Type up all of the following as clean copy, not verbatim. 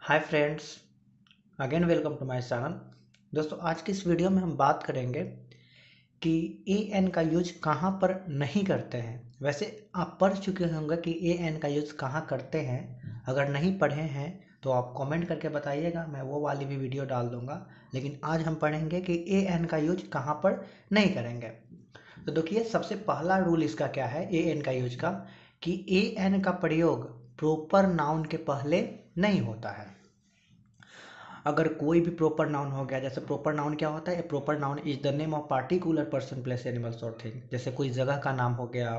Hi friends, again welcome to my channel. दोस्तों, आज की इस वीडियो में हम बात करेंगे कि ए एन का यूज कहाँ पर नहीं करते हैं। वैसे आप पढ़ चुके होंगे कि ए एन का यूज कहाँ करते हैं। अगर नहीं पढ़े हैं तो आप कमेंट करके बताइएगा, मैं वो वाली भी वीडियो डाल दूंगा। लेकिन आज हम पढ़ेंगे कि ए एन का यूज कहाँ पर नहीं करेंगे। तो देखिए, सबसे पहला रूल इसका क्या है ए एन का यूज का, कि ए एन का प्रयोग प्रॉपर नाउन के पहले नहीं होता है। अगर कोई भी प्रॉपर नाउन हो गया, जैसे प्रॉपर नाउन क्या होता है, proper noun is the name of particular person place animals और थिंग। जैसे कोई जगह का नाम हो गया,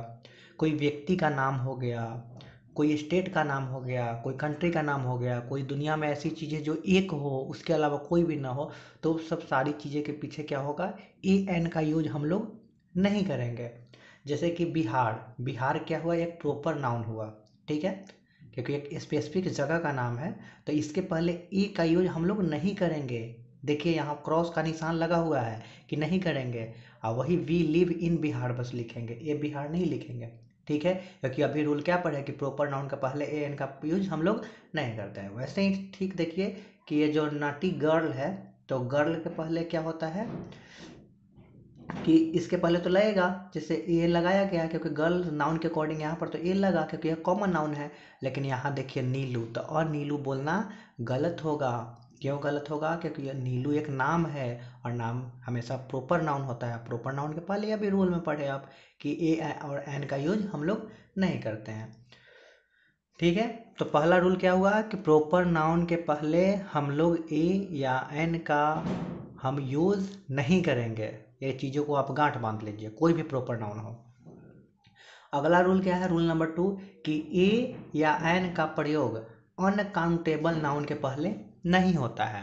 कोई व्यक्ति का नाम हो गया, कोई स्टेट का नाम हो गया, कोई कंट्री का नाम हो गया, कोई दुनिया में ऐसी चीज़ें जो एक हो उसके अलावा कोई भी ना हो, तो सब सारी चीज़ें के पीछे क्या होगा, ए एन का यूज हम लोग नहीं करेंगे। जैसे कि बिहार, बिहार क्या हुआ, एक प्रॉपर नाउन हुआ, ठीक है, क्योंकि एक स्पेसिफिक जगह का नाम है। तो इसके पहले ए का यूज हम लोग नहीं करेंगे। देखिए, यहाँ क्रॉस का निशान लगा हुआ है कि नहीं करेंगे। और वही वी लिव इन बिहार बस लिखेंगे, ए बिहार नहीं लिखेंगे, ठीक है, क्योंकि अभी रूल क्या पढ़े कि प्रॉपर नाउन का पहले ए एन का यूज हम लोग नहीं करते हैं। वैसे ही ठीक देखिए कि ये जो नाटी गर्ल है, तो गर्ल के पहले क्या होता है कि इसके पहले तो लगेगा, जैसे ए लगाया गया क्योंकि गर्ल नाउन के अकॉर्डिंग यहाँ पर तो ए लगा क्योंकि यह कॉमन नाउन है। लेकिन यहाँ देखिए नीलू, तो और नीलू बोलना गलत होगा। क्यों गलत होगा? क्योंकि यह नीलू एक नाम है और नाम हमेशा प्रॉपर नाउन होता है। प्रॉपर नाउन के पहले अभी रूल में पढ़े आप कि ए और एन का यूज हम लोग नहीं करते हैं, ठीक है। तो पहला रूल क्या हुआ कि प्रॉपर नाउन के पहले हम लोग ए या एन का हम यूज नहीं करेंगे। ये चीज़ों को आप गांठ बांध लीजिए, कोई भी प्रॉपर नाउन हो। अगला रूल क्या है, रूल नंबर 2, कि ए या एन का प्रयोग अनकाउंटेबल नाउन के पहले नहीं होता है।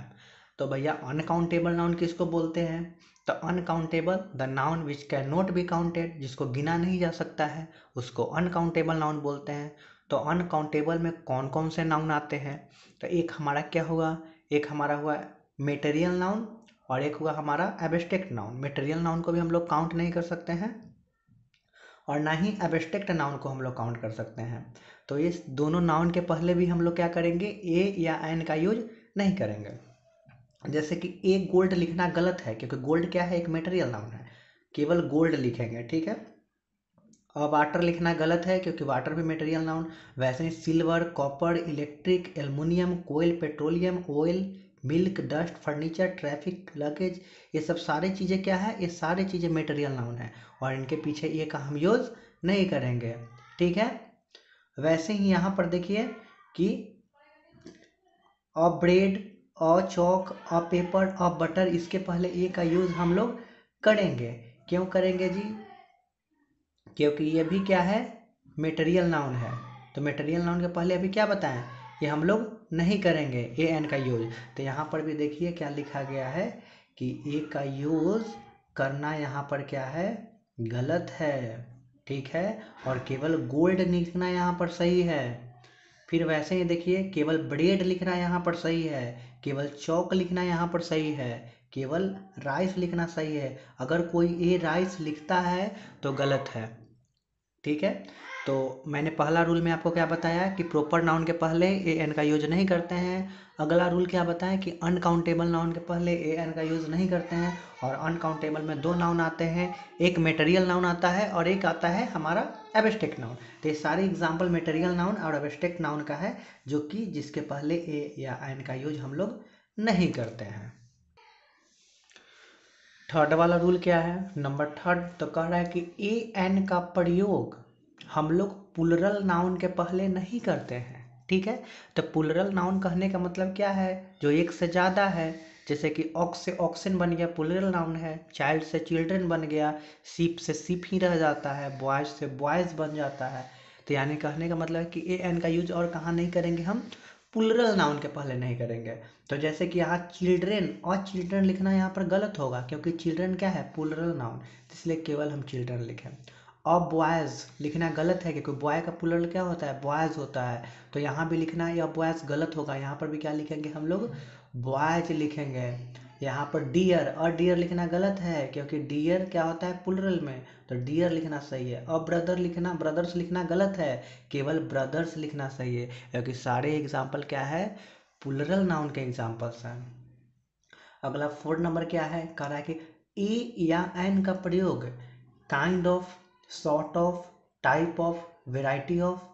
तो भैया, अनकाउंटेबल नाउन किसको बोलते हैं? तो uncountable the noun which can not be counted, जिसको गिना नहीं जा सकता है उसको अनकाउंटेबल नाउन बोलते हैं। तो अनकाउंटेबल में कौन कौन से नाउन आते हैं? तो एक हमारा क्या हुआ, एक हमारा हुआ मेटेरियल नाउन और एक हुआ हमारा एब्स्ट्रैक्ट नाउन। मेटेरियल नाउन को भी हम लोग काउंट नहीं कर सकते हैं और ना ही एब्स्ट्रैक्ट नाउन को हम लोग काउंट कर सकते हैं। तो इस दोनों नाउन के पहले भी हम लोग क्या करेंगे, ए या एन का यूज नहीं करेंगे। जैसे कि ए गोल्ड लिखना गलत है क्योंकि गोल्ड क्या है, एक मेटेरियल नाउन है, केवल गोल्ड लिखेंगे, ठीक है। और वाटर लिखना गलत है क्योंकि वाटर भी मटेरियल नाउन। वैसे ही silver, copper, electric, aluminium, coal, petroleum, oil, milk, dust, furniture, traffic, luggage, ये सब सारी चीज़ें क्या है, ये सारी चीज़ें मटेरियल नाउन है और इनके पीछे ए का हम यूज़ नहीं करेंगे, ठीक है। वैसे ही यहाँ पर देखिए कि a bread, a chalk, a paper, a butter, इसके पहले ए का यूज़ हम लोग करेंगे। क्यों करेंगे जी? क्योंकि ये भी क्या है, मेटेरियल नाउन है। तो मेटेरियल नाउन के पहले अभी क्या बताएं, ये हम लोग नहीं करेंगे ए एन का यूज। तो यहाँ पर भी देखिए क्या लिखा गया है कि ए का यूज करना यहाँ पर क्या है, गलत है, ठीक है। और केवल गोल्ड लिखना यहाँ पर सही है। फिर वैसे ही देखिए, केवल ब्रेड लिखना यहाँ पर सही है, केवल चौक लिखना यहाँ पर सही है, केवल राइस लिखना सही है। अगर कोई ए राइस लिखता है तो गलत है, ठीक है। तो मैंने पहला रूल में आपको क्या बताया कि प्रॉपर नाउन के पहले ए एन का यूज नहीं करते हैं। अगला रूल क्या बताया कि अनकाउंटेबल नाउन के पहले ए एन का यूज नहीं करते हैं। और अनकाउंटेबल में दो नाउन आते हैं, एक मेटेरियल नाउन आता है और एक आता है हमारा एब्स्ट्रैक्ट नाउन। तो ये सारे एग्जाम्पल मेटेरियल नाउन और एब्स्ट्रैक्ट नाउन का है, जो कि जिसके पहले ए या एन का यूज हम लोग नहीं करते हैं। थर्ड वाला रूल क्या है, नंबर थर्ड, तो कह रहा है कि ए एन का प्रयोग हम लोग प्लुरल नाउन के पहले नहीं करते हैं, ठीक है। तो प्लुरल नाउन कहने का मतलब क्या है, जो एक से ज़्यादा है। जैसे कि ऑक्स से ऑक्सन बन गया, प्लुरल नाउन है। चाइल्ड से चिल्ड्रन बन गया, सीप से सीप ही रह जाता है, बॉयज से बॉयज बन जाता है। तो यानी कहने का मतलब है कि ए एन का यूज और कहाँ नहीं करेंगे, हम प्लुरल नाउन के पहले नहीं करेंगे। तो जैसे कि यहाँ चिल्ड्रेन और चिल्ड्रन लिखना यहाँ पर गलत होगा क्योंकि चिल्ड्रन क्या है, प्लुरल नाउन, इसलिए केवल हम चिल्ड्रन लिखें। और बॉयज़ लिखना गलत है क्योंकि बॉय का प्लुरल क्या होता है, बॉयज़ होता है। तो यहाँ भी लिखना या बॉयज़ गलत होगा, यहाँ पर भी क्या लिखेंगे हम लोग, बॉयज लिखेंगे। यहाँ पर डियर और डियर लिखना गलत है क्योंकि डियर क्या होता है, प्लुरल में, तो डियर लिखना सही है। और ब्रदर लिखना, ब्रदर्स लिखना गलत है, केवल ब्रदर्स लिखना सही है क्योंकि सारे एग्जाम्पल क्या है, प्लूरल नाउन के एग्जाम्पल्स हैं। अगला 4 नंबर क्या है, कह रहा है कि ए या एन का प्रयोग kind of, sort of, type of, variety of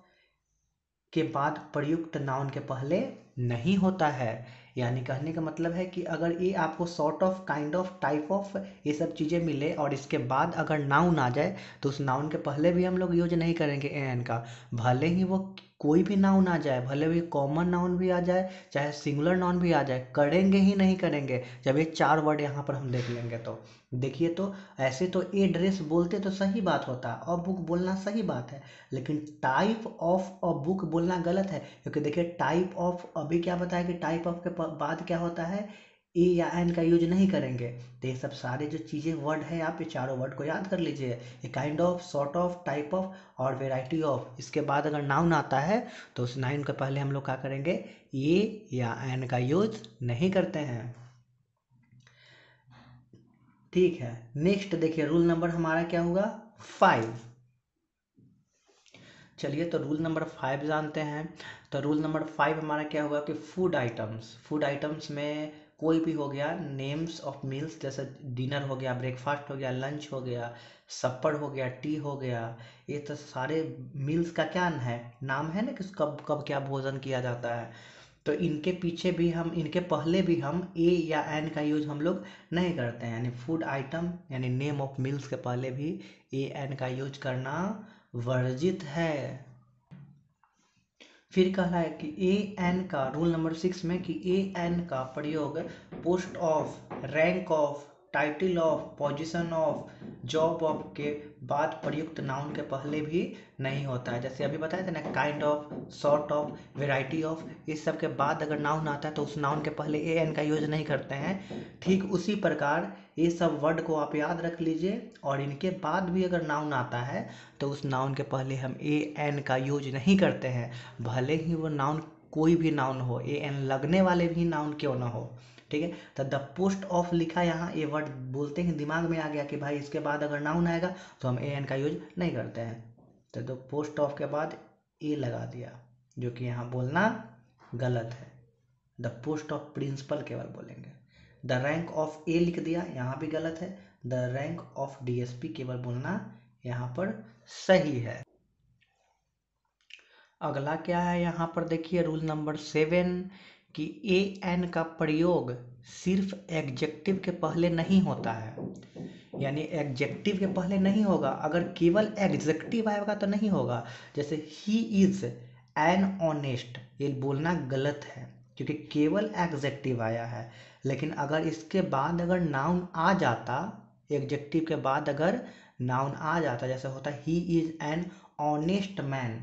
के बाद प्रयुक्त नाउन के पहले नहीं होता है। यानी कहने का मतलब है कि अगर ये आपको sort of, kind of, type of ये सब चीज़ें मिले और इसके बाद अगर नाउन आ जाए तो उस नाउन के पहले भी हम लोग यूज नहीं करेंगे ए एन का। भले ही वो कोई भी नाउन आ जाए, भले भी कॉमन नाउन भी आ जाए, चाहे सिंगुलर नाउन भी आ जाए, करेंगे ही नहीं करेंगे जब ये 4 वर्ड यहाँ पर हम देख लेंगे। तो देखिए, तो ऐसे तो ए ड्रेस बोलते तो सही बात होता, अ बुक बोलना सही बात है, लेकिन टाइप ऑफ अ बुक बोलना गलत है। क्योंकि देखिए, टाइप ऑफ, अभी क्या बताया कि टाइप ऑफ के बाद क्या होता है, ए या एन का यूज नहीं करेंगे। तो ये सब सारे जो चीज़ें वर्ड है, आप ये चारों वर्ड को याद कर लीजिए। ये kind of, sort of, type of और वेराइटी ऑफ, इसके बाद अगर नाउन आता है तो उस नाउन के पहले हम लोग क्या करेंगे, ए या एन का यूज नहीं करते हैं। ठीक है, नेक्स्ट देखिए, रूल नंबर हमारा क्या होगा, 5। चलिए, तो रूल नंबर 5 जानते हैं। तो रूल नंबर 5 हमारा क्या होगा कि फूड आइटम्स, फूड आइटम्स में कोई भी हो गया, नेम्स ऑफ मील्स, जैसे डिनर हो गया, ब्रेकफास्ट हो गया, लंच हो गया, सप्पर हो गया, टी हो गया, ये तो सारे मील्स का क्या है, नाम है ना कि कब कब क्या भोजन किया जाता है। तो इनके पीछे भी हम, इनके पहले भी हम ए या एन का यूज हम लोग नहीं करते हैं। यानी फूड आइटम यानी नेम ऑफ मील्स के पहले भी ए एन का यूज करना वर्जित है। फिर कह रहा है कि ए एन का, रूल नंबर 6 में, कि ए एन का प्रयोग post of, rank of, title of, position of, job of के बाद प्रयुक्त नाउन के पहले भी नहीं होता है। जैसे अभी बताया था ना, kind of, sort of, variety of, इस सब के बाद अगर नाउन आता है तो उस नाउन के पहले ए एन का यूज नहीं करते हैं। ठीक उसी प्रकार ये सब वर्ड को आप याद रख लीजिए, और इनके बाद भी अगर नाउन आता है तो उस नाउन के पहले हम ए एन का यूज नहीं करते हैं, भले ही वो नाउन कोई भी नाउन हो, ए एन लगने वाले भी नाउन क्यों ना हो। ठीक है, तो द पोस्ट ऑफ लिखा यहाँ, ये वर्ड बोलते ही दिमाग में आ गया कि भाई इसके बाद अगर नाउन आएगा तो हम ए एन का यूज नहीं करते हैं। तो द पोस्ट ऑफ के बाद ए लगा दिया, जो कि यहाँ बोलना गलत है। द पोस्ट ऑफ प्रिंसिपल केवल बोलेंगे। द रैंक ऑफ ए लिख दिया, यहाँ भी गलत है। द रैंक ऑफ डीएसपी केवल बोलना यहाँ पर सही है। अगला क्या है यहाँ पर देखिए, रूल नंबर 7, कि ए एन का प्रयोग सिर्फ एडजेक्टिव के पहले नहीं होता है। यानी एडजेक्टिव के पहले नहीं होगा, अगर केवल एडजेक्टिव आएगा तो नहीं होगा। जैसे ही इज एन ऑनेस्ट, ये बोलना गलत है क्योंकि केवल एडजेक्टिव आया है। लेकिन अगर इसके बाद अगर नाउन आ जाता, एडजेक्टिव के बाद अगर नाउन आ जाता, जैसे होता he is an honest man,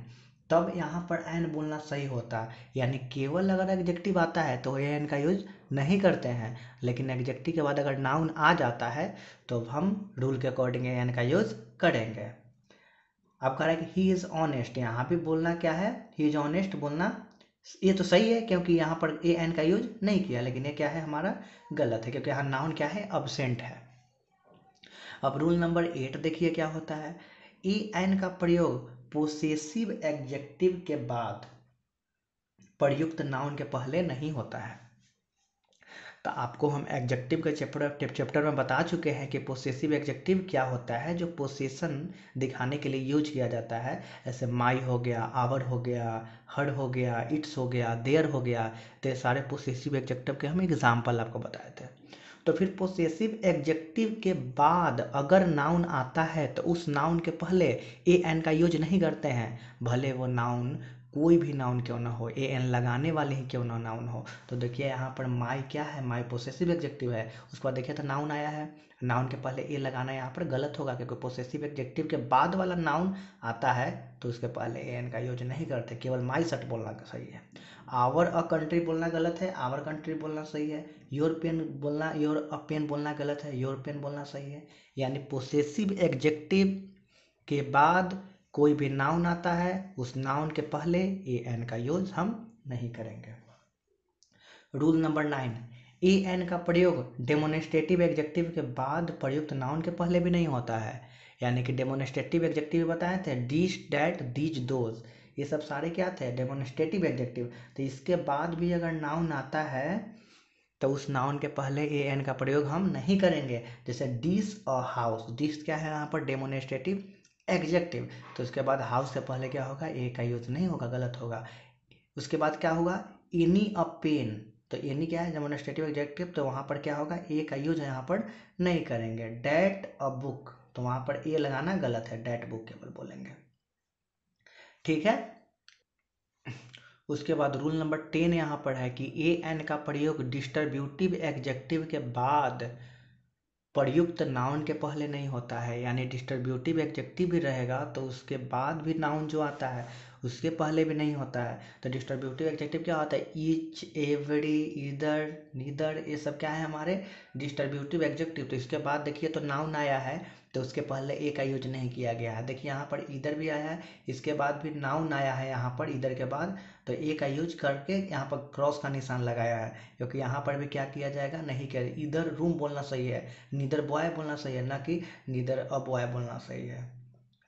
तब यहाँ पर एन बोलना सही होता। यानी केवल अगर एडजेक्टिव आता है तो एन का यूज नहीं करते हैं, लेकिन एडजेक्टिव के बाद अगर नाउन आ जाता है तो हम रूल के अकॉर्डिंग एन का यूज करेंगे। अब कह रहा है कि ही इज ऑनेस्ट, यहाँ भी बोलना क्या है, ही इज ऑनेस्ट बोलना ये तो सही है क्योंकि यहाँ पर ए एन का यूज नहीं किया, लेकिन ये क्या है हमारा गलत है क्योंकि यहाँ नाउन क्या है, अब्सेंट है। अब रूल नंबर 8 देखिए क्या होता है, ए एन का प्रयोग पोसेसिव एडजेक्टिव के बाद प्रयुक्त नाउन के पहले नहीं होता है। तो आपको हम एडजेक्टिव के चैप्टर में बता चुके हैं कि पोसेसिव एडजेक्टिव क्या होता है, जो पोसेशन दिखाने के लिए यूज किया जाता है। जैसे माई हो गया, आवर हो गया, हर हो गया, इट्स हो गया, देयर हो गया, तो सारे पोसेसिव एडजेक्टिव के हम एग्जाम्पल आपको बताए थे। तो फिर पोसेसिव एडजेक्टिव के बाद अगर नाउन आता है तो उस नाउन के पहले ए एन का यूज नहीं करते हैं, भले वो नाउन कोई भी नाउन क्यों ना हो, ए एन लगाने वाले ही क्यों ना नाउन हो। तो देखिए यहाँ पर माई क्या है, माई पोसेसिव एडजेक्टिव है, उसके बाद देखिए तो नाउन आया है, नाउन के पहले ए लगाना यहाँ पर गलत होगा क्योंकि पोसेसिव एडजेक्टिव के बाद वाला नाउन आता है तो उसके पहले ए एन का यूज नहीं करते, केवल माई सट बोलना सही है। आवर अ कंट्री बोलना गलत है, आवर कंट्री बोलना सही है। यूरोपियन बोलना, योर अ पेन बोलना गलत है, यूरोपियन बोलना सही है। यानी पोसेसिव एडजेक्टिव के बाद कोई भी नाउन आता है, उस नाउन के पहले ए एन का यूज हम नहीं करेंगे। रूल नंबर 9, ए एन का प्रयोग डेमोन्स्ट्रेटिव एडजेक्टिव के बाद प्रयुक्त नाउन के पहले भी नहीं होता है। यानी कि डेमोन्स्ट्रेटिव एडजेक्टिव बताए थे, दिस, डैट, दीज, दोज, ये सब सारे क्या थे, डेमोन्स्ट्रेटिव एडजेक्टिव। तो इसके बाद भी अगर नाउन आता है तो उस नाउन के पहले ए एन का प्रयोग हम नहीं करेंगे। जैसे डिश और हाउस, डिश क्या है यहाँ पर, डेमोन्स्ट्रेटिव एडजेक्टिव, तो उसके बाद हाउस से पहले क्या होगा, ए का यूज नहीं होगा, गलत होगा। उसके बाद क्या होगा, एनी अ पेन, तो एनी क्या है, डेमोन्स्ट्रेटिव एडजेक्टिव, तो वहाँ पर क्या होगा, ए का यूज यहाँ पर नहीं करेंगे। डैट अ बुक, तो वहाँ पर ए लगाना गलत है, डैट बुक केवल बोलेंगे। ठीक है। उसके बाद रूल नंबर 10 यहाँ पर है कि ए एन का प्रयोग डिस्ट्रीब्यूटिव एडजेक्टिव के बाद प्रयुक्त नाउन के पहले नहीं होता है। यानी डिस्ट्रीब्यूटिव एडजेक्टिव भी रहेगा तो उसके बाद भी नाउन जो आता है उसके पहले भी नहीं होता है। तो डिस्ट्रीब्यूटिव एडजेक्टिव क्या होता है, ईच, एवरी, इधर, नीदर, ये सब क्या है हमारे डिस्ट्रीब्यूटिव एडजेक्टिव। तो इसके बाद देखिए तो नाउन आया है तो उसके पहले ए का यूज नहीं किया गया है। देखिए यहाँ पर इधर भी आया है, इसके बाद भी नाउन आया है यहाँ पर इधर के बाद, तो ए का यूज करके यहाँ पर क्रॉस का निशान लगाया है, क्योंकि यहाँ पर भी क्या किया जाएगा, नहीं किया। इधर रूम बोलना सही है, नीदर बॉय बोलना सही है, ना कि नीदर अ बॉय बोलना सही है।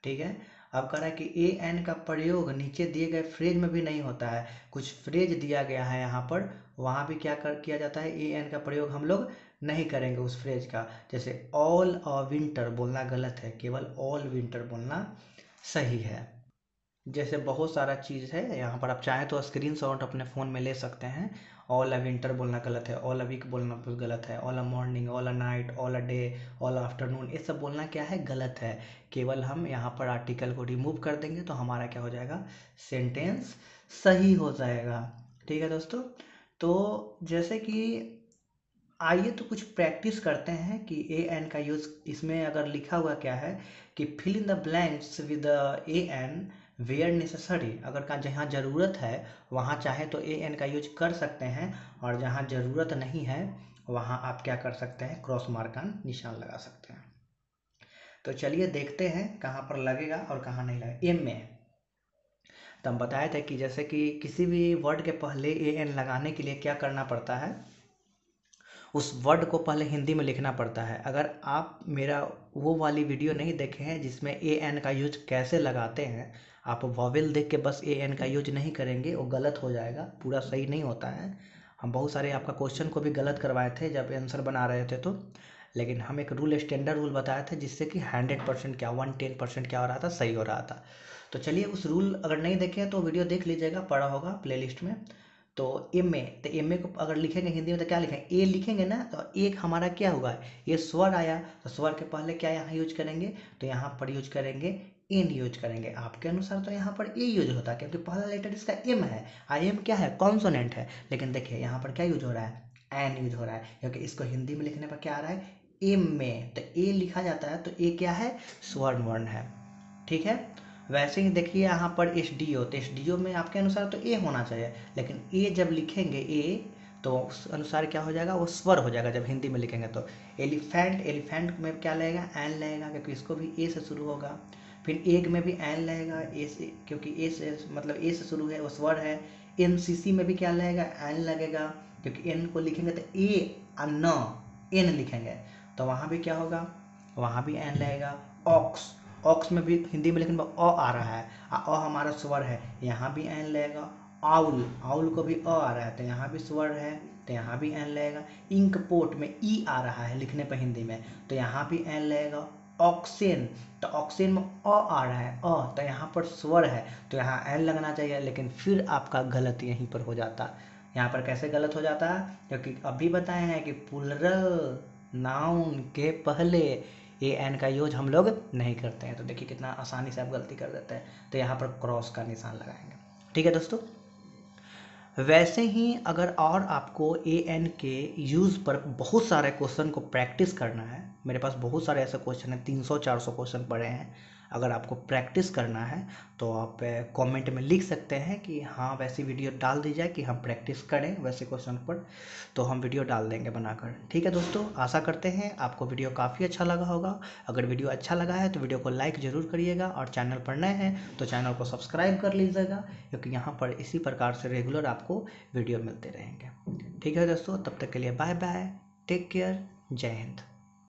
ठीक है। अब कह रहा है कि ए एन का प्रयोग नीचे दिए गए फ्रेज में भी नहीं होता है। कुछ फ्रेज दिया गया है यहाँ पर, वहाँ भी क्या किया जाता है, ए एन का प्रयोग हम लोग नहीं करेंगे उस फ्रेज का। जैसे ऑल अ विंटर बोलना गलत है, केवल ऑल विंटर बोलना सही है। जैसे बहुत सारा चीज़ है यहाँ पर, आप चाहें तो स्क्रीनशॉट अपने फ़ोन में ले सकते हैं। ऑल अ विंटर बोलना गलत है, ऑल अ वीक बोलना गलत है, all a morning, all a night, all a day, all a afternoon, ये सब बोलना क्या है, गलत है। केवल हम यहाँ पर आर्टिकल को रिमूव कर देंगे तो हमारा क्या हो जाएगा, सेंटेंस सही हो जाएगा। ठीक है दोस्तों। तो जैसे कि आइए तो कुछ प्रैक्टिस करते हैं कि ए एन का यूज़, इसमें अगर लिखा हुआ क्या है कि fill in the blanks with a an where necessary, अगर का जहाँ ज़रूरत है वहाँ चाहे तो ए एन का यूज कर सकते हैं, और जहाँ ज़रूरत नहीं है वहाँ आप क्या कर सकते हैं, क्रॉस मार्क का निशान लगा सकते हैं। तो चलिए देखते हैं कहाँ पर लगेगा और कहाँ नहीं लगेगा। एम में तो हम बताए थे कि जैसे कि किसी भी वर्ड के पहले ए एन लगाने के लिए क्या करना पड़ता है, उस वर्ड को पहले हिंदी में लिखना पड़ता है। अगर आप मेरा वो वाली वीडियो नहीं देखे हैं जिसमें ए एन का यूज कैसे लगाते हैं, आप वॉवेल देख के बस ए एन का यूज नहीं करेंगे, वो गलत हो जाएगा, पूरा सही नहीं होता है। हम बहुत सारे आपका क्वेश्चन को भी गलत करवाए थे जब आंसर बना रहे थे तो, लेकिन हम एक रूल, स्टैंडर्ड रूल बताए थे जिससे कि 100% क्या 110% क्या हो रहा था, सही हो रहा था। तो चलिए उस रूल अगर नहीं देखे तो वीडियो देख लीजिएगा, पड़ा होगा प्लेलिस्ट में। तो एम ए, तो एम ए को अगर लिखेंगे हिंदी में तो क्या लिखेंगे, ए लिखेंगे ना, तो एक हमारा क्या हुआ, ये स्वर आया, तो स्वर के पहले क्या यहाँ यूज करेंगे, तो यहाँ पर यूज करेंगे एन यूज करेंगे। आपके अनुसार तो यहाँ पर ए यूज होता है क्योंकि पहला लेटर इसका एम है, आई एम क्या है, कॉन्सोनेंट है। लेकिन देखिए यहाँ पर क्या यूज हो रहा है, एन यूज हो रहा है, क्योंकि इसको हिंदी में लिखने पर क्या आ रहा है, एम में, तो ए लिखा जाता है तो ए क्या है, स्वर्ण वर्ण है। ठीक है। वैसे ही देखिए यहाँ पर एस डी ओ, तो एस डी ओ में आपके अनुसार तो ए होना चाहिए, लेकिन ए जब लिखेंगे ए तो उस अनुसार क्या हो जाएगा, वो स्वर हो जाएगा जब हिंदी में लिखेंगे। तो एलिफेंट, एलिफेंट में क्या लगेगा, एन लगेगा क्योंकि इसको भी ए से शुरू होगा। फिर एग में भी एन लगेगा, ए से, क्योंकि ए से मतलब ए से शुरू है, वो स्वर है। एन सी सी में भी क्या लगेगा, एन लगेगा, क्योंकि एन को लिखेंगे तो ए न एन लिखेंगे, तो वहाँ भी क्या होगा, वहाँ भी एन लगेगा। ऑक्स, ऑक्स में भी हिंदी में लेकिन अ आ रहा है, अ हमारा स्वर है, यहाँ भी एन लगेगा। आउल, आउल को भी अ आ रहा है तो यहाँ भी स्वर है, तो यहाँ भी एन लगेगा। इंक पोर्ट में ई आ रहा है लिखने पर हिंदी में, तो यहाँ भी एन लगेगा। ऑक्सेन, तो ऑक्सेन में अ आ रहा है, अ, तो यहाँ पर स्वर है तो यहाँ एन लगना चाहिए, लेकिन फिर आपका गलत यहीं पर हो जाता। यहाँ पर कैसे गलत हो जाता है, क्योंकि अभी बताए हैं कि प्लुरल नाउन के पहले ए एन का यूज हम लोग नहीं करते हैं। तो देखिए कितना आसानी से आप गलती कर देते हैं, तो यहाँ पर क्रॉस का निशान लगाएंगे। ठीक है दोस्तों। वैसे ही अगर और आपको ए एन के यूज़ पर बहुत सारे क्वेश्चन को प्रैक्टिस करना है, मेरे पास बहुत सारे ऐसे क्वेश्चन हैं, 300-400 क्वेश्चन पड़े हैं, अगर आपको प्रैक्टिस करना है तो आप कमेंट में लिख सकते हैं कि हाँ वैसी वीडियो डाल दी जाए कि हम प्रैक्टिस करें वैसे क्वेश्चन पर, तो हम वीडियो डाल देंगे बनाकर। ठीक है दोस्तों, आशा करते हैं आपको वीडियो काफ़ी अच्छा लगा होगा। अगर वीडियो अच्छा लगा है तो वीडियो को लाइक ज़रूर करिएगा, और चैनल पर नए हैं तो चैनल को सब्सक्राइब कर लीजिएगा, क्योंकि यहाँ पर इसी प्रकार से रेगुलर आपको वीडियो मिलते रहेंगे। ठीक है दोस्तों, तब तक के लिए बाय बाय, टेक केयर, जय हिंद।